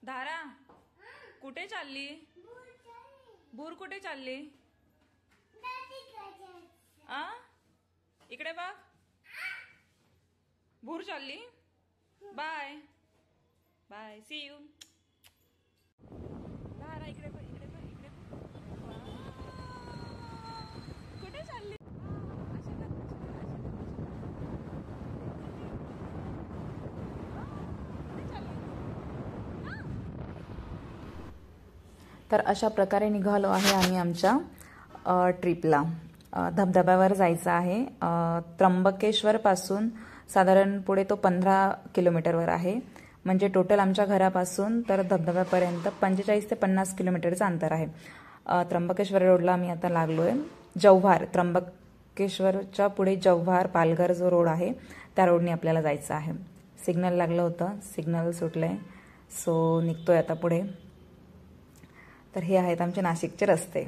धारा कुठे चालली? भूर कुठे चालली? आ इकडे बघ. भूर चालली. Bye bye, see you. Dhara इकडे बघ, इकडे बघ, इकडे कुठे चालली? तर अशा प्रकारे निघालो आहे आम्ही आमच्या ट्रिपला. धबधब्यावर जायचं आहे. त्र्यंबकेश्वर पासून साधारण पुढे तो 15 किलोमीटरवर आहे. म्हणजे टोटल आमच्या घरापासून तर धबधब्यापर्यंत 45 ते 50 किलोमीटरचं अंतर आहे. त्र्यंबकेश्वर रोडला आम्ही आता लागलोय. जव्हार, त्र्यंबकेश्वरच्या पुढे जव्हार पालघर जो रोड आहे त्या रोडने आपल्याला जायचं आहे. सिग्नल लागलं होतं, सिग्नल सुटलंय, सो निघतोय आता पुढे. तर हे आहेत आमचे नाशिकचे रस्ते.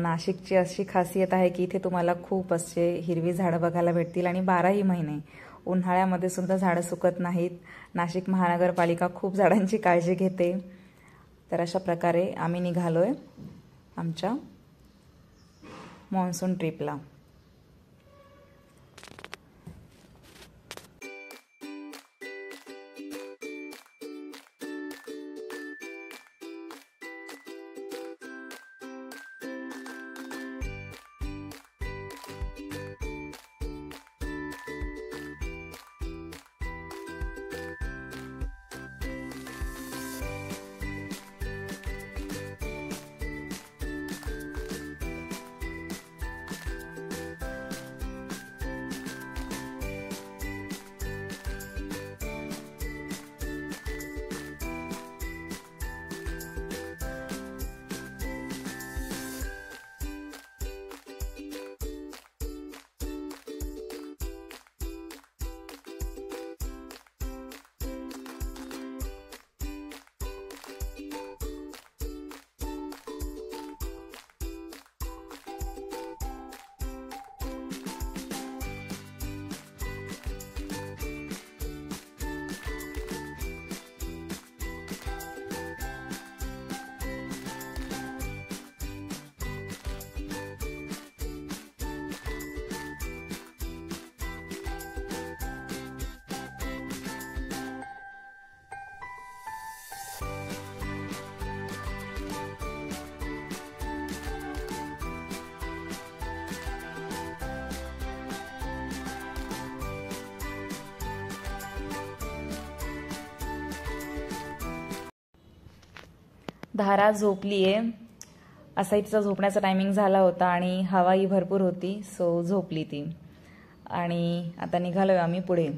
नाशिकची अशी खासियत आहे की इथे तुम्हाला खूप असे हिरवी झाडं बघायला भेटतील आणि 12ही महिने उन्हाळ्यामध्ये सुद्धा झाडं सुकत नाहीत. नाशिक महानगरपालिका खूप झाडांची काळजी घेते. तर अशा प्रकारे आम्ही निघालोय आमच्या मॉन्सून ट्रिपला. धारा झोपलीये. असा तिचा झोपण्याचा टायमिंग झाला होता आणि हवाही भरपूर होती, सो झोपली ती. आणि आता निघालोय आम्ही पुढे.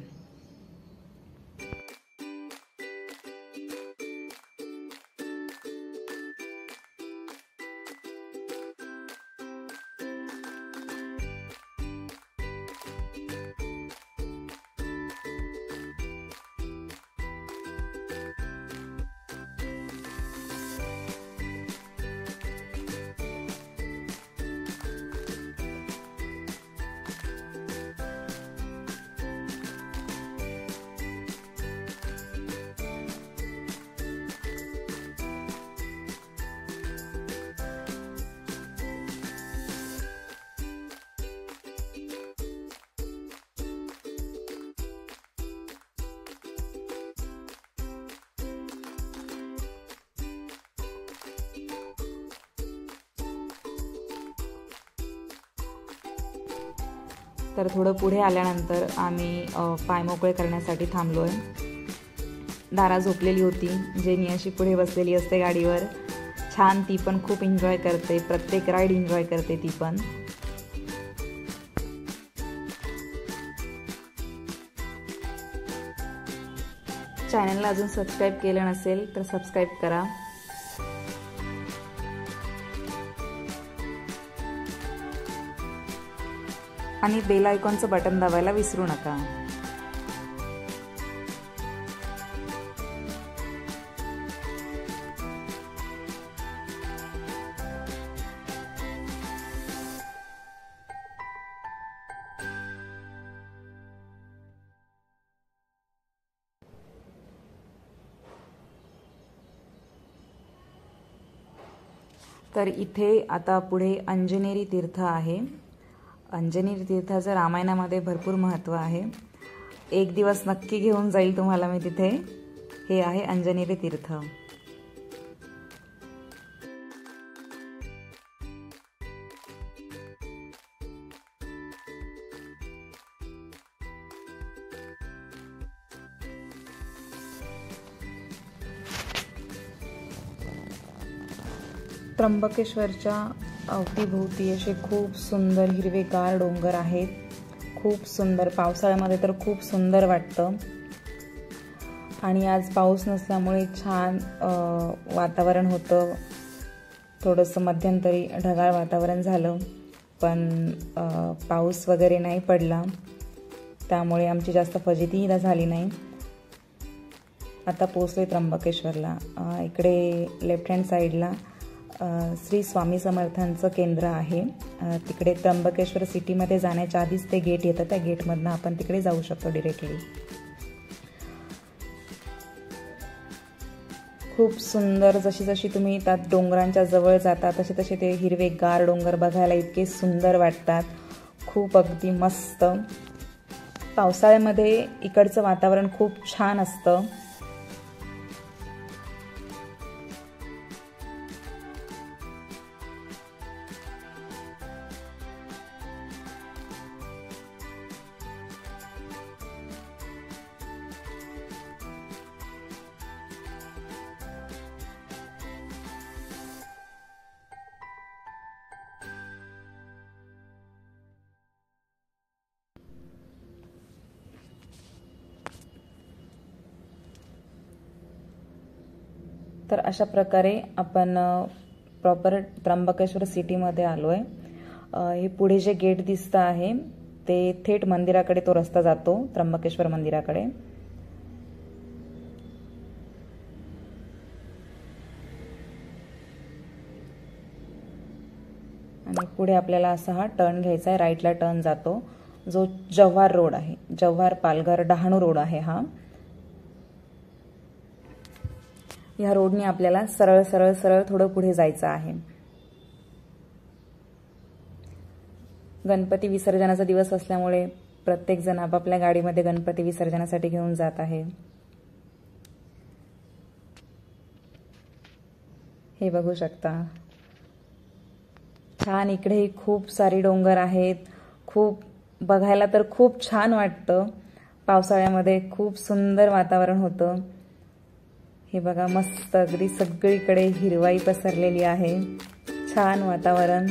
तर थोडं पुढे आल्यानंतर आम्ही पाय मोकळे करण्यासाठी थांबलोय. धारा झोपलेली होती. जेनी अशी पुढे बसलेली असते गाडीवर. छान, ती पण खूप एन्जॉय करते. प्रत्येक राईड एन्जॉय करते ती पण. चॅनलला अजून सबस्क्राईब केलं नसेल तर सबस्क्राईब करा. आणि बेल आयकॉनचं बटन दाबायला विसरू नका. तर इथे आता पुढे अंजनेरी तीर्थ आहे। अंजनेरी तीर्थाचं रामायणामध्ये भरपूर महत्त्व आहे। एक दिवस नक्की घेऊन जाईल तुम्हाला मी तिथे। हे आहे अंजनेरी तीर्थ। त्र्यंबकेश्वरच्या अवतीभोवती असे खूप सुंदर हिरवेगार डोंगर आहेत। खूप सुंदर, पावसाळ्यामध्ये तर खूप सुंदर वाटतं। आणि आज पाऊस नसल्यामुळे छान वातावरण होतं। थोडंसं मध्यंतरी ढगाळ वातावरण झालं, पण पाऊस वगैरे नाही पडला, त्यामुळे आमची जास्त फजितीही झाली नाही। आता पोहोचले त्र्यंबकेश्वरला। इकडे लेफ्ट हँड साईडला श्री स्वामी समर्थांचं केंद्र आहे। तिकडे त्र्यंबकेश्वर सिटीमध्ये जाण्याच्या आधीच ते गेट येतं, त्या गेटमधनं आपण तिकडे जाऊ शकतो डायरेक्टली। खूप सुंदर, जशी जशी तुम्ही त्यात डोंगरांच्या जवळ जाता तसे तसे ते हिरवेगार डोंगर बघायला इतके सुंदर वाटतात। खूप अगदी मस्त। पावसाळ्यामध्ये इकडचं वातावरण खूप छान असतं। तर अशा प्रकारे आपण प्रॉपर त्र्यंबकेश्वर सिटीमध्ये आलोय। हे पुढे जे गेट दिसतं आहे ते थेट मंदिराकडे तो रस्ता जातो, त्र्यंबकेश्वर मंदिराकडे। आणि पुढे आपल्याला असा हा टर्न घ्यायचा आहे, राईटला टर्न जातो, जो जव्हार रोड आहे, जव्हार पालघर डहाणू रोड आहे हा। या रोडने आपल्याला सरळ सरळ सरळ थोडं पुढे जायचं आहे। गणपती विसर्जनाचा दिवस असल्यामुळे प्रत्येक जण आपापल्या गाडीमध्ये गणपती विसर्जनासाठी घेऊन जात आहे। हे बघू शकता, छान इकडे खूप सारी डोंगर आहेत। खूप बघायला तर खूप छान वाटतं। पावसाळ्यामध्ये खूप सुंदर वातावरण होतं। हे बघा, मस्त अगदी सगळीकडे हिरवाई पसरलेली आहे, छान वातावरण।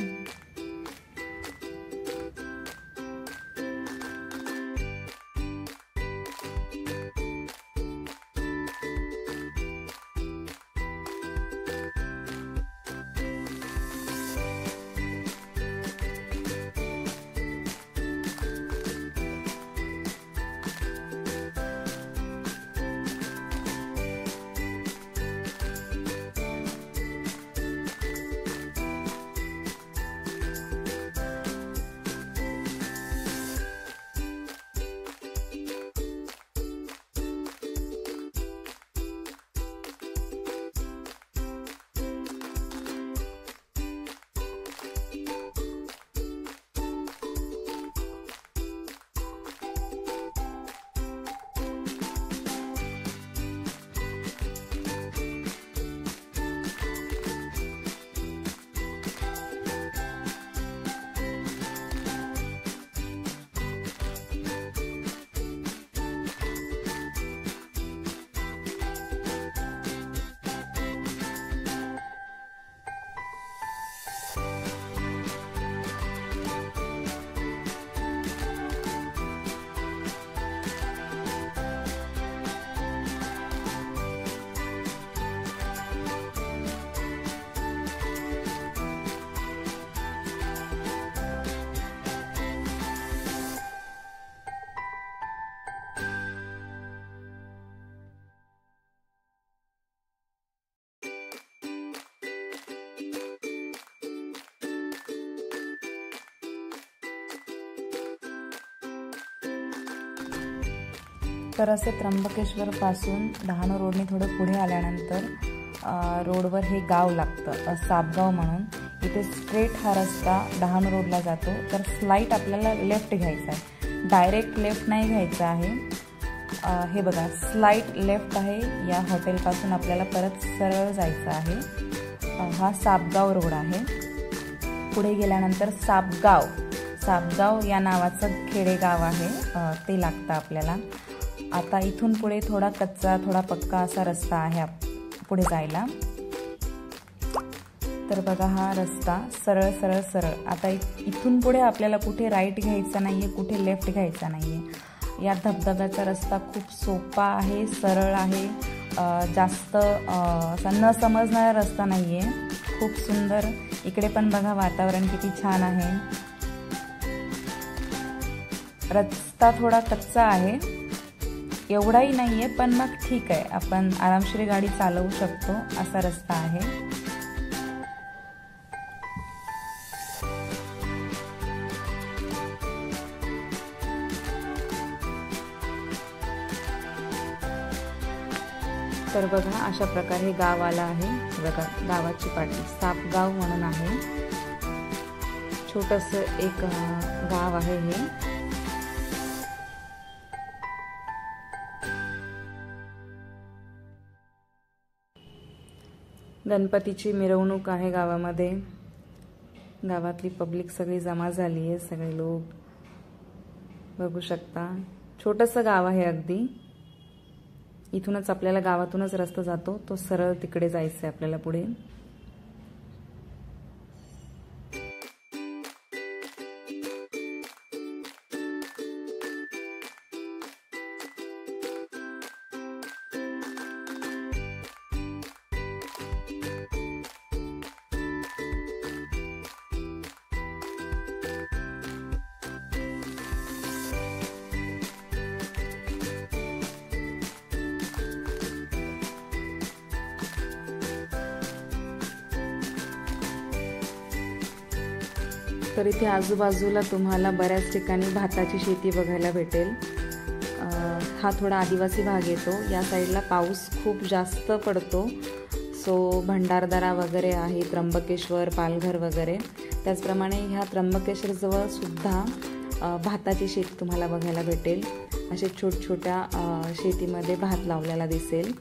तर असं त्र्यंबकेश्वर पासून डहाणू रोडने थोडं पुढे आल्यानंतर रोडवर हे गाव लागतं सापगाव म्हणून. इथे स्ट्रेट हा रस्ता डहाणू रोडला जातो. तर स्लाईट आपल्याला लेफ्ट घ्यायचा आहे, डायरेक्ट लेफ्ट नाही घ्यायचा आहे. हे बघा स्लाईट लेफ्ट आहे. या हॉटेलपासून आपल्याला परत सरळ जायचं आहे. हा सापगाव रोड आहे. पुढे गेल्यानंतर सापगाव या नावाचं खेडेगाव आहे, ते लागतं आपल्याला. आता इथून पुढे थोडा कच्चा थोडा पक्का असा रस्ता आहे पुढे जायला. तर बघा हा रस्ता सरळ सरळ सरळ. आता इथून पुढे आपल्याला कुठे राईट घ्यायचा नाहीये, कुठे लेफ्ट घ्यायचा नाहीये. या धबधब्याचा रस्ता खूप सोपा आहे, सरळ आहे, जास्त असा न समजणारा रस्ता नाहीये. खूप सुंदर. इकडे पण बघा वातावरण किती छान आहे. रस्ता थोडा कच्चा आहे, एवढाही नाहीये, पण मग ठीक आहे, आपण आरामशीर गाडी चालवू शकतो असा रस्ता आहे. तर बघा अशा प्रकारे गाव आलं आहे. बघा गावाची पाटी सापगाव म्हणून आहे. छोटस एक गाव आहे हे. गणपतीची मिरवणूक आहे गावामध्ये. गावातली पब्लिक सगळी जमा झाली आहे, सगळे लोक बघू शकता. छोटंसं गाव आहे अगदी. इथूनच आपल्याला गावातूनच रस्ता जातो, तो सरळ तिकडे जायचं आहे आपल्याला पुढे. तर इथे आजूबाजूला तुम्हाला बऱ्याच ठिकाणी भाताची शेती बघायला भेटेल. हा थोडा आदिवासी भाग येतो. या साईडला पाऊस खूप जास्त पडतो. सो भंडारदरा वगैरे आहे, त्र्यंबकेश्वर, पालघर वगैरे. त्याचप्रमाणे ह्या त्र्यंबकेश्वरजवळ सुद्धा भाताची शेती तुम्हाला बघायला भेटेल. असे छोट्या शेतीमध्ये भात लावलेला दिसेल.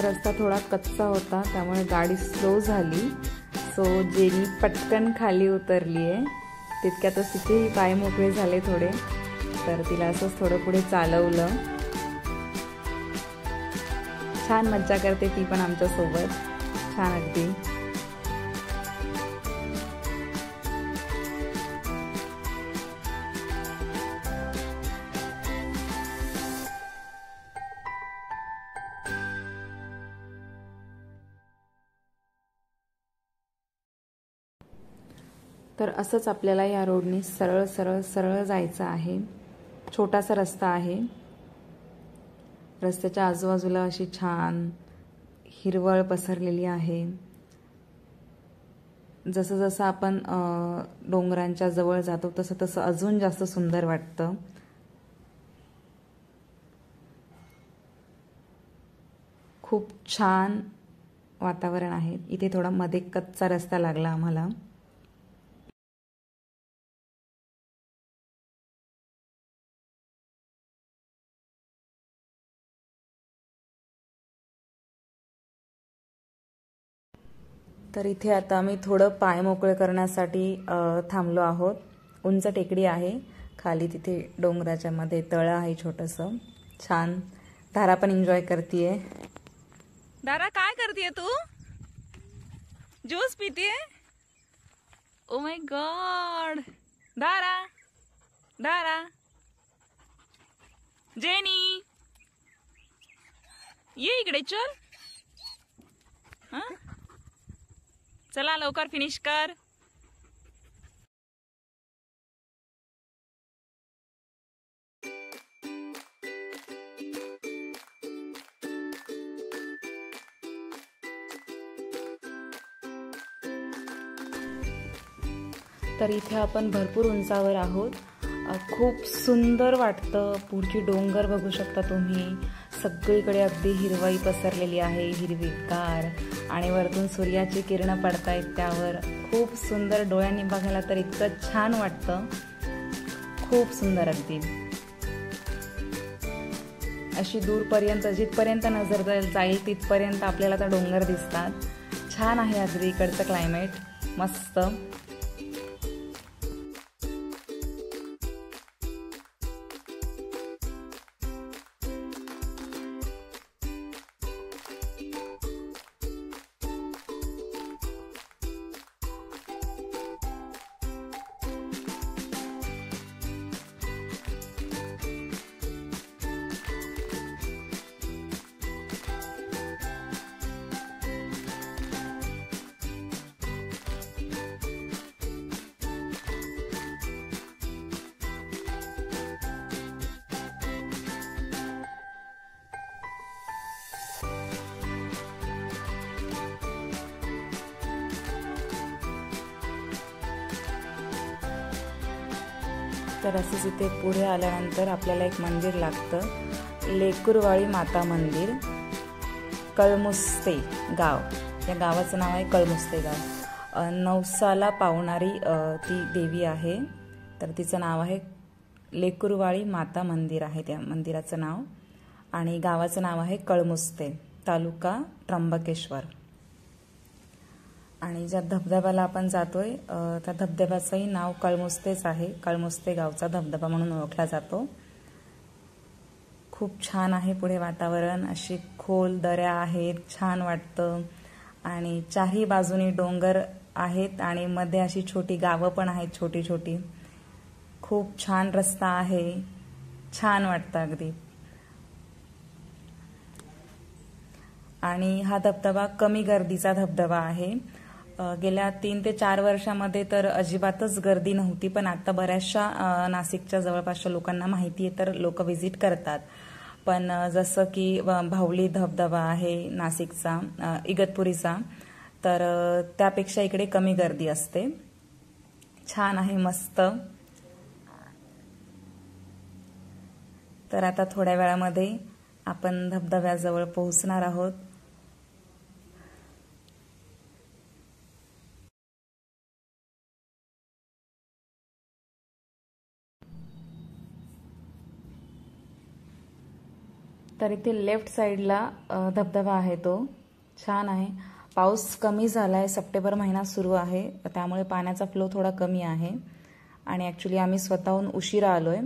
रस्ता थोडा कच्चा होता, त्यामुळे गाडी स्लो झाली. सो जेनी पटकन खाली उतरली आहे. तितक्यातच तिचेही पाय मोकळे झाले थोडे. तर तिला असंच थोडं पुढे चालवलं. छान मज्जा करते ती पण आमच्यासोबत. छान अगदी. तर असंच आपल्याला या रोडने सरळ सरळ सरळ जायचं आहे. छोटासा रस्ता आहे. रस्त्याच्या आजूबाजूला अशी छान हिरवळ पसरलेली आहे. जसं जसं आपण डोंगरांच्या जवळ जातो तसं तसं अजून जास्त सुंदर वाटतं. खूप छान वातावरण आहे. इथे थोडा मध्ये कच्चा रस्ता लागला आम्हाला. तर इथे आता आम्ही थोडं पाय मोकळे करण्यासाठी थांबलो आहोत. उंच टेकडी आहे. खाली तिथे डोंगराच्या मध्ये तळं आहे छोटंसं. छान. धारा पण एन्जॉय करतीये. धारा काय करतीये तू? ज्यूस पितीये? Oh my god. Dhara Dhara Jenny ये इकडे चल. चला लवकर फिनिश कर. तर इथे आपण भरपूर उंचावर आहोत. खूप सुंदर वाटतं. पुढची डोंगर बघू शकता तुम्ही. सगळीकडे अगदी हिरवाई पसरलेली आहे, हिरवीगार, आणि वरतून सूर्याची किरणं पडतायत त्यावर. खूप सुंदर, डोळ्यांनी बघायला तर इतकं छान वाटतं. खूप सुंदर अगदी. अशी दूरपर्यंत, जिथपर्यंत नजर जाईल तिथपर्यंत आपल्याला तर डोंगर दिसतात. छान आहे अगदी इकडचं क्लायमेट, मस्त. तर असंच इथे पुढे आल्यानंतर आपल्याला एक मंदिर लागतं, लेकुरवाळी माता मंदिर, कळमुस्ते गाव. या गावाचं नाव आहे कळमुस्ते गाव. नवसाला पावणारी ती देवी आहे. तर तिचं नाव आहे लेकुरवाळी माता मंदिर आहे त्या मंदिराचं नाव. आणि गावाचं नाव आहे कळमुस्ते, तालुका त्र्यंबकेश्वर. आणि ज्या धबधब्याला आपण जातोय त्या धबधब्याचंही नाव कळमुस्तेच आहे. कळमुस्ते गावचा धबधबा म्हणून ओळखला जातो. खूप छान आहे पुढे वातावरण. अशी खोल दऱ्या आहेत, छान वाटतं. आणि चारही बाजूनी डोंगर आहेत आणि मध्ये अशी छोटी गावं पण आहेत, छोटी छोटी. खूप छान रस्ता आहे, छान वाटतं अगदी. आणि हा धबधबा कमी गर्दीचा धबधबा आहे. गेल्या 3 ते 4 वर्षामध्ये तर अजिबातच गर्दी नव्हती, पण आता बऱ्याचशा नाशिकच्या जवळपासच्या लोकांना माहिती आहे तर लोक व्हिजिट करतात. पण जसं की भावली धबधबा आहे नाशिकचा, इगतपुरीचा, तर त्यापेक्षा इकडे कमी गर्दी असते. छान आहे, मस्त. तर आता थोड्या वेळामध्ये आपण धबधब्याजवळ पोहोचणार आहोत. तर इथे लेफ्ट साईडला धबधबा आहे, तो छान आहे. पाऊस कमी झालाय, सप्टेंबर महिना सुरू आहे, त्यामुळे पाण्याचा फ्लो थोडा कमी आहे. आणि ॲक्च्युली आम्ही स्वतःहून उशिरा आलोय.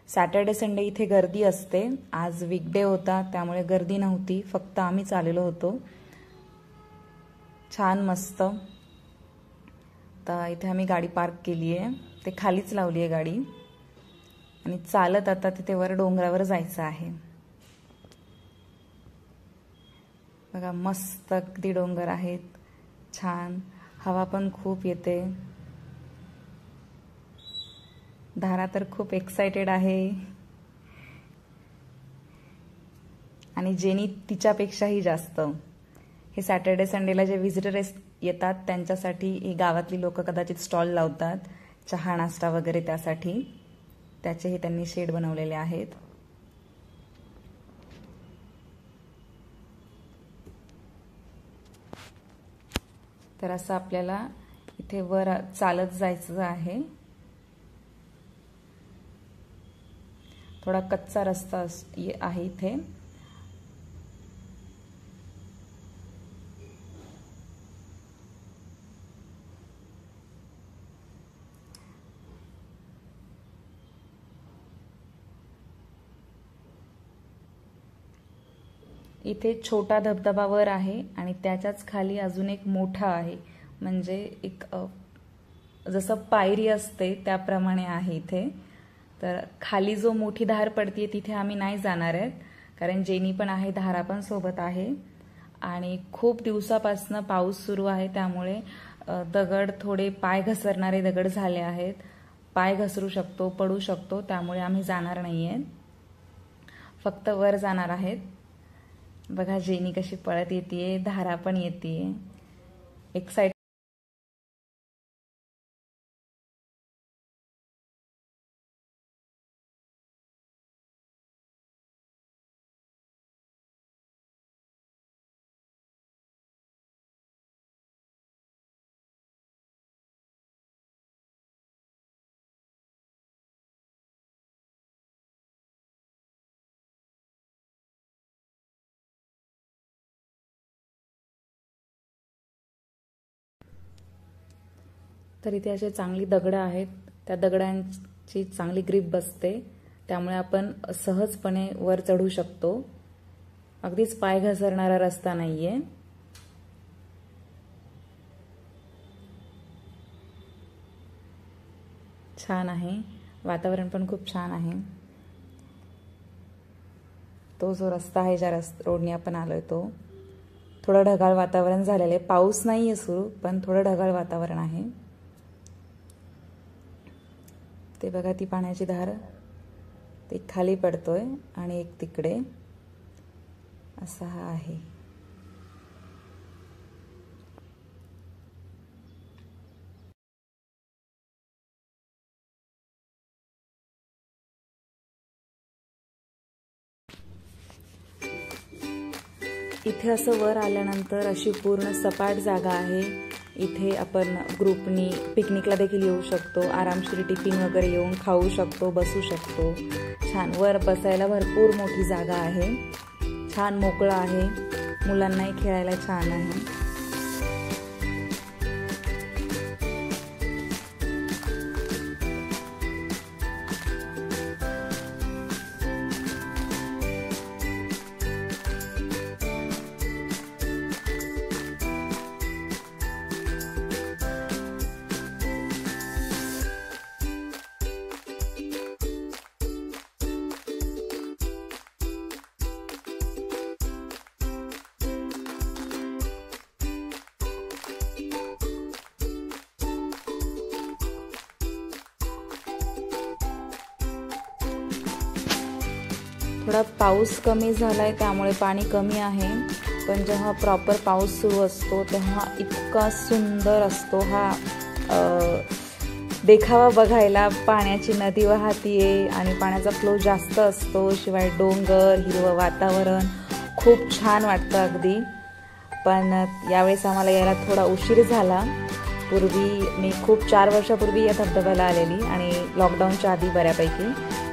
सॅटर्डे संडे इथे गर्दी असते. आज वीकडे होता त्यामुळे गर्दी नव्हती, फक्त आम्हीच आलेलो होतो. छान, मस्त. तर इथे आम्ही गाडी पार्क केली आहे, ते खालीच लावली आहे गाडी. आणि चालत आता तिथे वर डोंगरावर जायचं आहे. बघा, मस्त अगदी डोंगर आहेत, छान. हवा पण खूप येते. धारा तर खूप एक्साइटेड आहे. आणि जेनी तिच्यापेक्षाही जास्त. हे सॅटर्डे संडेला जे व्हिजिटर येतात त्यांच्यासाठी ही गावातली लोक कदाचित स्टॉल लावतात, चहा नाश्ता वगैरे त्यासाठी. त्याचेही त्यांनी शेड बनवलेले आहेत. तर असं आपल्याला इथे वर चालत जायचं आहे. थोडा कच्चा रस्ता आहे इथे. इथे छोटा धबधबा वर आहे आणि त्याच्याच खाली अजून एक मोठा आहे. म्हणजे एक जसं पायरी असते त्याप्रमाणे आहे इथे. तर खाली जो मोठी धार पडते तिथे आम्ही नाही जाणार आहेत, कारण जेनी पण आहे, धारा पण सोबत आहे. आणि खूप दिवसापासून पाऊस सुरू आहे त्यामुळे दगड, थोडे पाय घसरणारे दगड झाले आहेत. पाय घसरू शकतो, पडू शकतो, त्यामुळे आम्ही जाणार नाहीये, फक्त वर जाणार आहेत. बघा जेनी कशी पळत येते, धारा पण येते. एक्साइट तर इथे असे चांगली दगडं आहेत, त्या दगडांची चांगली ग्रीप बसते, त्यामुळे आपण सहजपणे वर चढू शकतो. अगदीच पाय घसरणारा रस्ता नाहीये. छान आहे, वातावरण पण खूप छान आहे. तो जो रस्ता आहे, ज्या रोडने आपण आलोय तो थोडं ढगाळ वातावरण झालेलं आहे. पाऊस नाहीये सुरू, पण थोडं ढगाळ वातावरण आहे. ते बघा, ती पाण्याची धार ते खाली पडतोय आणि एक तिकडे असा हा आहे. इथे असं वर आल्यानंतर अशी पूर्ण सपाट जागा आहे. इथे आपण ग्रुपनी पिकनिकला देखील येऊ शकतो. आरामशीर टिफिन वगैरे येऊन खाऊ शकतो, बसू शकतो. छान वर बसायला भरपूर मोठी जागा आहे. छान मोकळं आहे, मुलांनाही खेळायला छान आहे. थोडा पाऊस कमी झालाय, त्यामुळे पाणी कमी आहे. पण जेव्हा प्रॉपर पाऊस सुरू असतो तेव्हा इतका सुंदर असतो हा देखावा बघायला. पाण्याची नदी वाहतीये आणि पाण्याचा फ्लो जास्त असतो. शिवाय डोंगर, हिरवं वातावरण खूप छान वाटतं अगदी. पण यावेळेस आम्हाला यायला थोडा उशीर झाला. मी खूप 4 वर्षापूर्वी या धबधब्याला आलेली आणि लॉकडाऊनच्या आधी बऱ्यापैकी,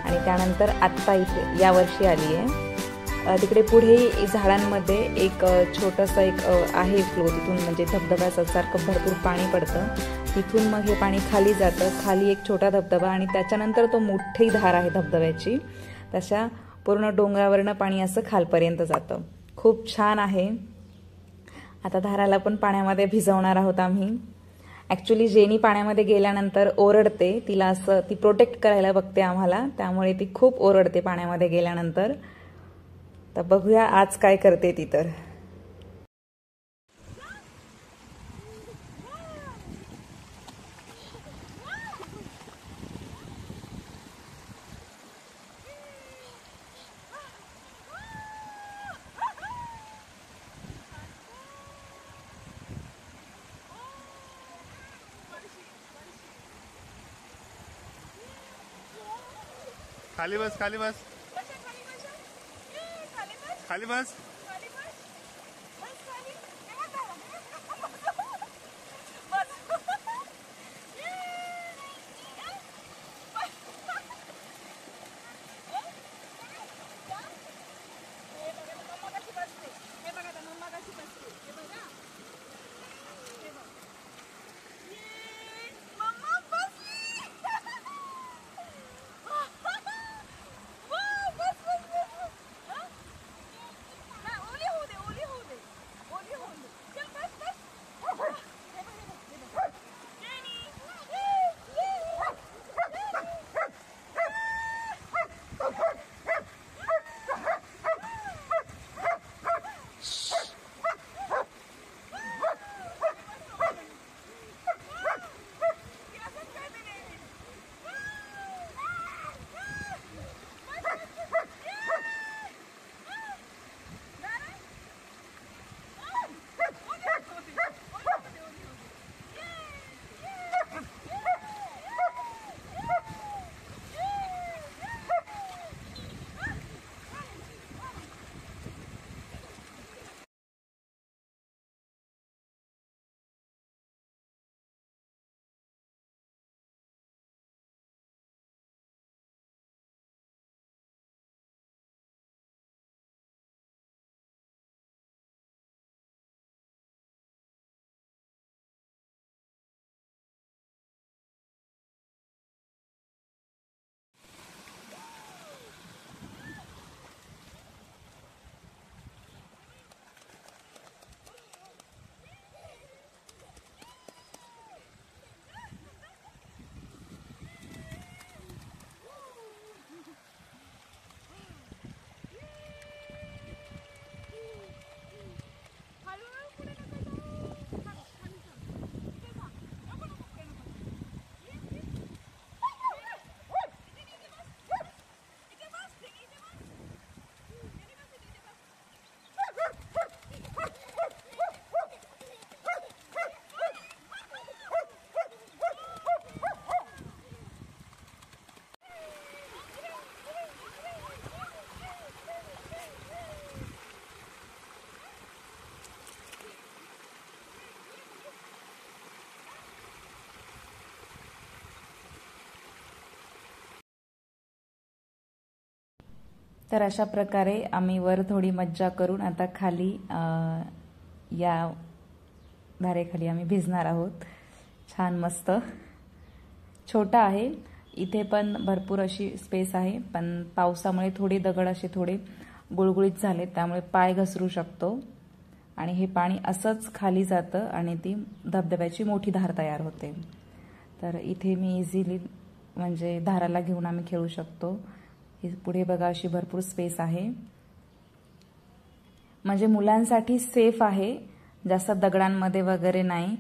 आणि त्यानंतर आत्ता इथे यावर्षी आली आहे. तिकडे पुढे झाडांमध्ये एक छोटंसं आहे फ्लो, तिथून म्हणजे धबधब्यासारखं भरपूर पाणी पडतं. तिथून मग हे पाणी खाली जातं. खाली एक छोटा धबधबा आणि त्याच्यानंतर तो मोठी धार आहे धबधब्याची. तशा पूर्ण डोंगरावरनं पाणी असं खालपर्यंत जातं. खूप छान आहे. आता धाराला पण पाण्यामध्ये भिजवणार आहोत आम्ही. ॲक्च्युली जेनी पाण्यामध्ये गेल्यानंतर ओरडते, तिला असं ती प्रोटेक्ट करायला बघते आम्हाला, त्यामुळे ती खूप ओरडते पाण्यामध्ये गेल्यानंतर. तर बघूया आज काय करते ती. तर खाली बस, खाली बस, खाली बस. तर अशा प्रकारे आम्ही वर थोडी मज्जा करून आता खाली या धारेखाली आम्ही भिजणार आहोत। छान मस्त छोटा आहे, इथे पण भरपूर अशी स्पेस आहे, पण पावसामुळे थोडे दगड असे थोडे गुळगुळीत झाले, त्यामुळे पाय घसरू शकतो आणि हे पाणी असंच खाली जातं आणि ती धबधब्याची मोठी धार तयार होते। तर इथे मी इझिली म्हणजे धाराला घेऊन आम्ही खेळू शकतो। पुढे बघा अशी भरपूर स्पेस आहे, म्हणजे मुलांसाठी सेफ आहे, जास्त दगडांमध्ये वगैरे नाही।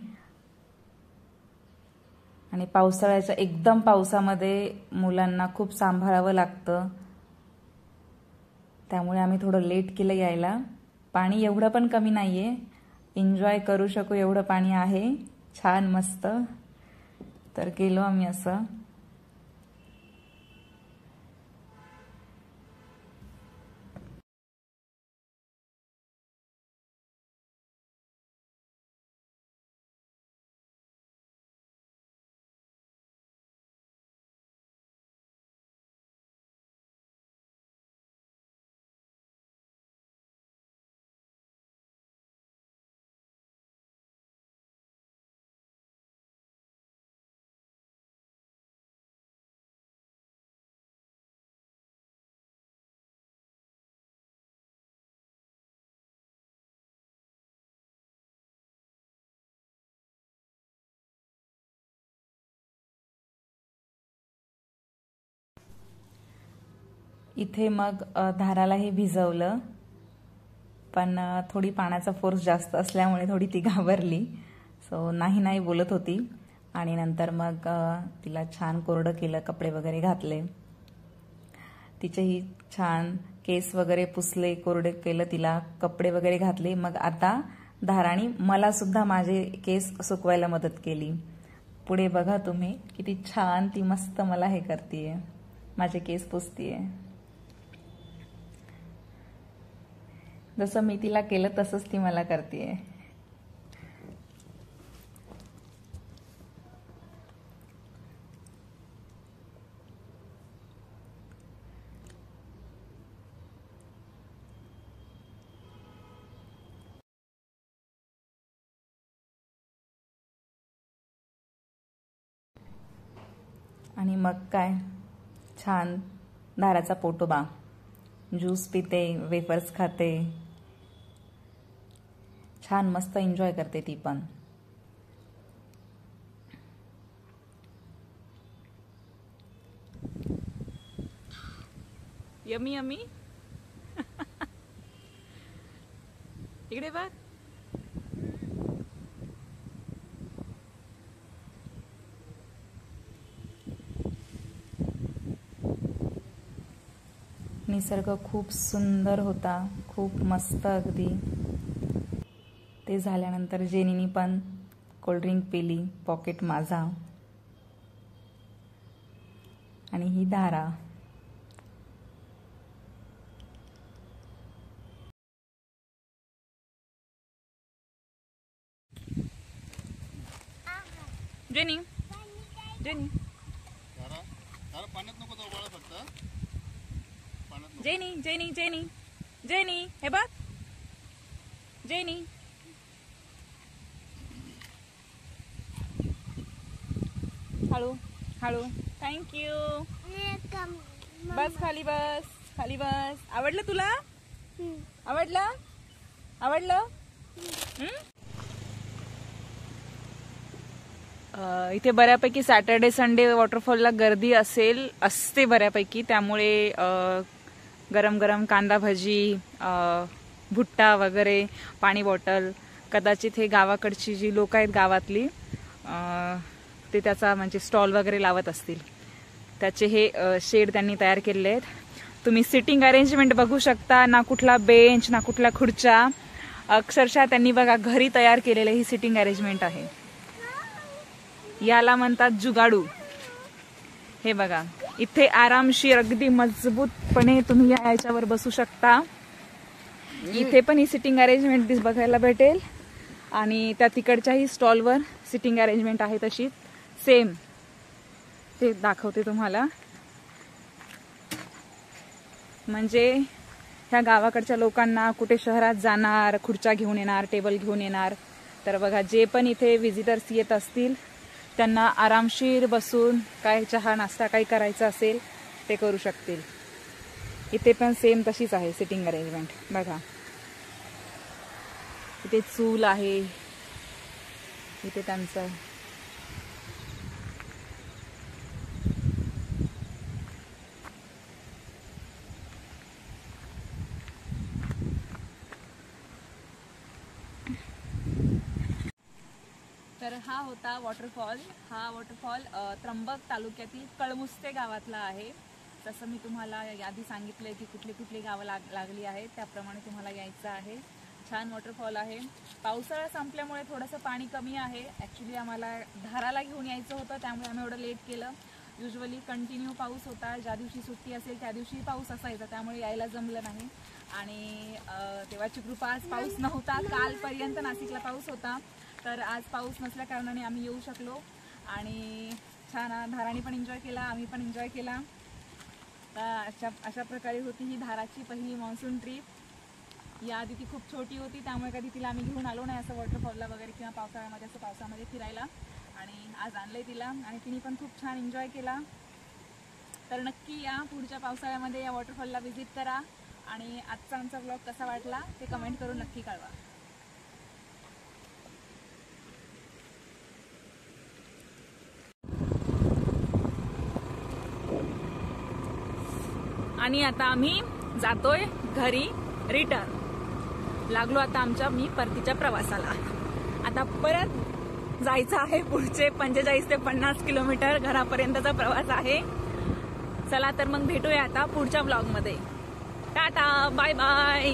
आणि पावसाळ्याच्या एकदम पावसामध्ये मुलांना खूप सांभाळावं लागतं, त्यामुळे आम्ही थोडं लेट केलं यायला। पाणी एवढं पण कमी नाहीये, एन्जॉय करू शकू एवढं पाणी आहे, छान मस्त। तर गेलो आम्ही असं। इथे मग धारालाही भिजवलं, पण थोडी पाण्याचा फोर्स जास्त असल्यामुळे थोडी ती घाबरली, सो नाही बोलत होती। आणि नंतर मग तिला छान कोरडं केलं, कपडे वगैरे घातले, तिचेही छान केस वगैरे पुसले, कोरडे केलं तिला, कपडे वगैरे घातले। मग आता धाराणी मला सुद्धा माझे केस सुकवायला मदत केली। पुढे बघा तुम्ही किती छान ती मस्त मला हे करतीये, माझे केस पुसतीये। जसं मी तिला केलं तसंच ती मला करतीये। आणि मग काय छान धाराचा पोटोबा, ज्यूस पिते, वेफर्स खाते, छान मस्त एन्जॉय करते ती पण। यमी यमी इकडे बघ। निसर्ग खूप सुंदर होता, खूप मस्त अगदी। ते झाल्यानंतर जेनीनी पण कोल्ड्रिंक पिली, पॉकेट माझा आणि ही Dhara. Jenny Jenny Jenny Jenny Jenny Jenny हे बघ, जेनी हळू हळू, थँक्यू। बस खाली बस, खाली बस। आवडलं तुला? आवडलं? आवडलं? इथे बऱ्यापैकी सॅटर्डे संडे वॉटरफॉलला गर्दी असते बऱ्यापैकी, त्यामुळे गरम गरम कांदा भजी, भुट्टा वगैरे, पाणी बॉटल, कदाचित हे गावाकडची जी लोक आहेत गावातली ते त्याचा म्हणजे स्टॉल वगैरे लावत असतील, त्याचे हे शेड त्यांनी तयार केलेले आहेत। तुम्ही सिटिंग अरेंजमेंट बघू शकता, ना कुठला बेंच ना कुठल्या खुर्च्या, अक्षरशः त्यांनी बघा घरी तयार केलेले ही सिटिंग अरेंजमेंट आहे। याला म्हणतात जुगाडू। हे बघा इथे आरामशीर अगदी मजबूतपणे तुम्ही याच्यावर बसू शकता। इथे पण ही सिटिंग अरेंजमेंट बघायला भेटेल आणि त्या तिकडच्याही स्टॉलवर सिटिंग अरेंजमेंट आहे तशी सेम, ते दाखवते तुम्हाला। म्हणजे ह्या गावाकडच्या लोकांना कुठे शहरात जाणार, खुर्च्या घेऊन येणार, टेबल घेऊन येणार, तर बघा जे पण इथे व्हिजिटर्स येत असतील त्यांना आरामशीर बसून काय चहा नाश्ता काही करायचं असेल ते करू शकतील. इथे पण सेम तशीच आहे सिटिंग अरेंजमेंट. बघा इथे चूल आहे, इथे त्यांचं तर हा होता वॉटरफॉल. हा वॉटरफॉल त्र्यंबक तालुक्यातील कळमुस्ते गावातला आहे. तसं मी तुम्हाला यादी सांगितलंय की कुठली कुठली गावं लागली आहेत, त्याप्रमाणे तुम्हाला यायचं आहे. छान वॉटरफॉल आहे. पावसाळा संपल्यामुळे थोडंसं पाणी कमी आहे. ॲक्च्युली आम्हाला धाराला घेऊन यायचं होतं, त्यामुळे आम्ही एवढं लेट केलं. युजली कंटिन्यू पाऊस होता, ज्या दिवशी सुट्टी असेल त्या दिवशी पाऊस असायचा, त्यामुळे यायला जमलं नाही. आणि देवाची कृपा आज पाऊस नव्हता. कालपर्यंत नाशिकला पाऊस होता, तर आज पाऊस नसल्या कारणाने आम्ही येऊ शकलो आणि छान धाराने पण एन्जॉय केला, आम्ही पण एन्जॉय केला. तर अशा प्रकारे होती ही धाराची पहिली मान्सून ट्रिप. याआधी ती खूप छोटी होती, त्यामुळे कधी तिला आम्ही घेऊन आलो नाही असं वॉटरफॉलला वगैरे किंवा पावसाळ्यामध्ये असं पावसामध्ये फिरायला. आणि आज आणलंय तिला आणि तिने पण खूप छान एन्जॉय केला. तर नक्की या पुढच्या पावसाळ्यामध्ये या वॉटरफॉलला व्हिजिट करा आणि आजचा आमचा व्लॉग कसा वाटला ते कमेंट करून नक्की कळवा. आणि आता आम्ही जातोय घरी रिटर्न. लागलो आता आमच्या परतीच्या प्रवासाला. आता परत जायचं आहे. पुढचे 45 ते 50 किलोमीटर घरापर्यंतचा प्रवास आहे. चला तर मग भेटूया आता पुढच्या व्लॉगमध्ये. Tata, bye bye.